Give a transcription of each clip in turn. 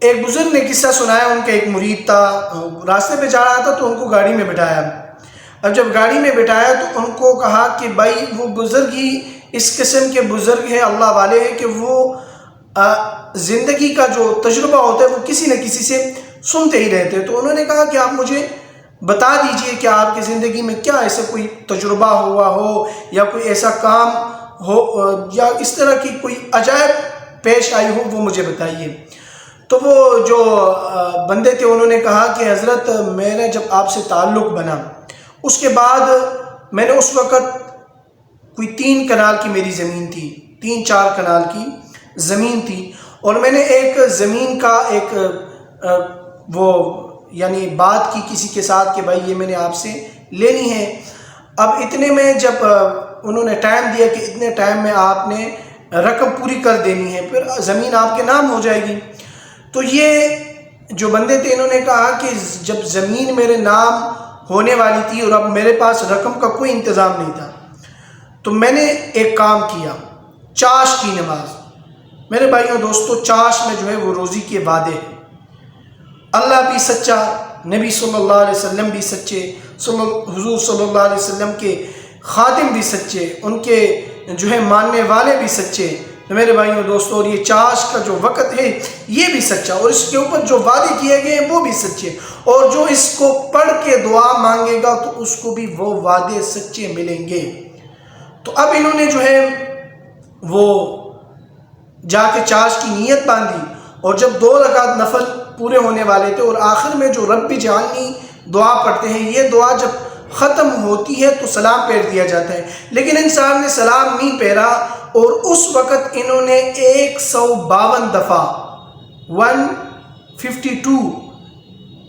ایک بزرگ نے قصہ سنایا، ان کا ایک مرید تھا، راستے پہ جا رہا تھا تو ان کو گاڑی میں بٹھایا۔ اب جب گاڑی میں بٹھایا تو ان کو کہا کہ بھائی وہ بزرگ ہی اس قسم کے بزرگ ہیں، اللہ والے ہیں کہ وہ زندگی کا جو تجربہ ہوتا ہے وہ کسی نہ کسی سے سنتے ہی رہتے ہیں۔ تو انہوں نے کہا کہ آپ مجھے بتا دیجئے کہ آپ کی زندگی میں کیا ایسا کوئی تجربہ ہوا ہو یا کوئی ایسا کام ہو یا اس طرح کی کوئی عجائب پیش آئی ہو، وہ مجھے بتائیے۔ تو وہ جو بندے تھے انہوں نے کہا کہ حضرت میرا جب آپ سے تعلق بنا اس کے بعد میں نے اس وقت کوئی 3 کنال کی میری زمین تھی، 3-4 کنال کی زمین تھی، اور میں نے ایک زمین کا ایک وہ یعنی بات کی کسی کے ساتھ کہ بھائی یہ میں نے آپ سے لینی ہے۔ اب اتنے میں جب انہوں نے ٹائم دیا کہ اتنے ٹائم میں آپ نے رقم پوری کر دینی ہے، پھر زمین آپ کے نام ہو جائے گی۔ تو یہ جو بندے تھے انہوں نے کہا کہ جب زمین میرے نام ہونے والی تھی اور اب میرے پاس رقم کا کوئی انتظام نہیں تھا، تو میں نے ایک کام کیا، چاش کی نماز۔ میرے بھائیوں دوستو، چاش میں جو ہے وہ روزی کے وعدے ہیں۔ اللہ بھی سچا، نبی صلی اللہ علیہ وسلم بھی سچے، حضور صلی اللہ علیہ وسلم کے خادم بھی سچے، ان کے جو ہے ماننے والے بھی سچے۔ تو میرے بھائیوں دوستو، اور یہ چاش کا جو وقت ہے یہ بھی سچا، اور اس کے اوپر جو وعدے کیے گئے ہیں وہ بھی سچے، اور جو اس کو پڑھ کے دعا مانگے گا تو اس کو بھی وہ وعدے سچے ملیں گے۔ تو اب انہوں نے جو ہے وہ جا کے چاش کی نیت باندھی، اور جب 2 رکعت نفل پورے ہونے والے تھے اور آخر میں جو رب جعلنی دعا پڑھتے ہیں، یہ دعا جب ختم ہوتی ہے تو سلام پھیر دیا جاتا ہے، لیکن انسان نے سلام نہیں پھیرا، اور اس وقت انہوں نے 152 دفعہ 152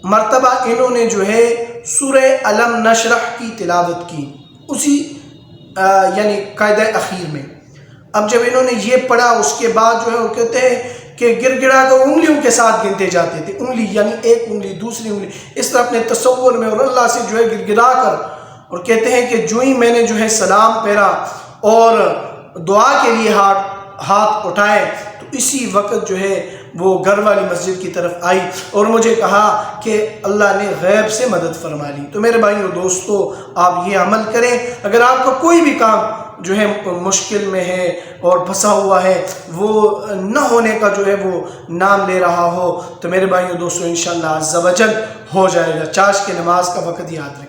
مرتبہ انہوں نے جو ہے سورہ علم نشرح کی تلاوت کی، اسی یعنی قاعدہ اخیر میں۔ اب جب انہوں نے یہ پڑھا اس کے بعد جو ہے وہ کہتے ہیں کہ گر گڑا کر انگلیوں کے ساتھ گنتے جاتے تھے، انگلی یعنی ایک انگلی دوسری انگلی، اس طرح اپنے تصور میں اور اللہ سے جو ہے گر گڑا کر، اور کہتے ہیں کہ جو ہی میں نے جو ہے سلام پھیرا اور دعا کے لیے ہاتھ اٹھائے تو اسی وقت جو ہے وہ گھر والی مسجد کی طرف آئی اور مجھے کہا کہ اللہ نے غیب سے مدد فرما لی۔ تو میرے بھائیوں دوستو، آپ یہ عمل کریں۔ اگر آپ کا کوئی بھی کام جو ہے مشکل میں ہے اور پھنسا ہوا ہے، وہ نہ ہونے کا جو ہے وہ نام لے رہا ہو، تو میرے بھائیوں دوستو انشاءاللہ عز و جل ہو جائے گا۔ چاش کی نماز کا وقت یاد رکھیں۔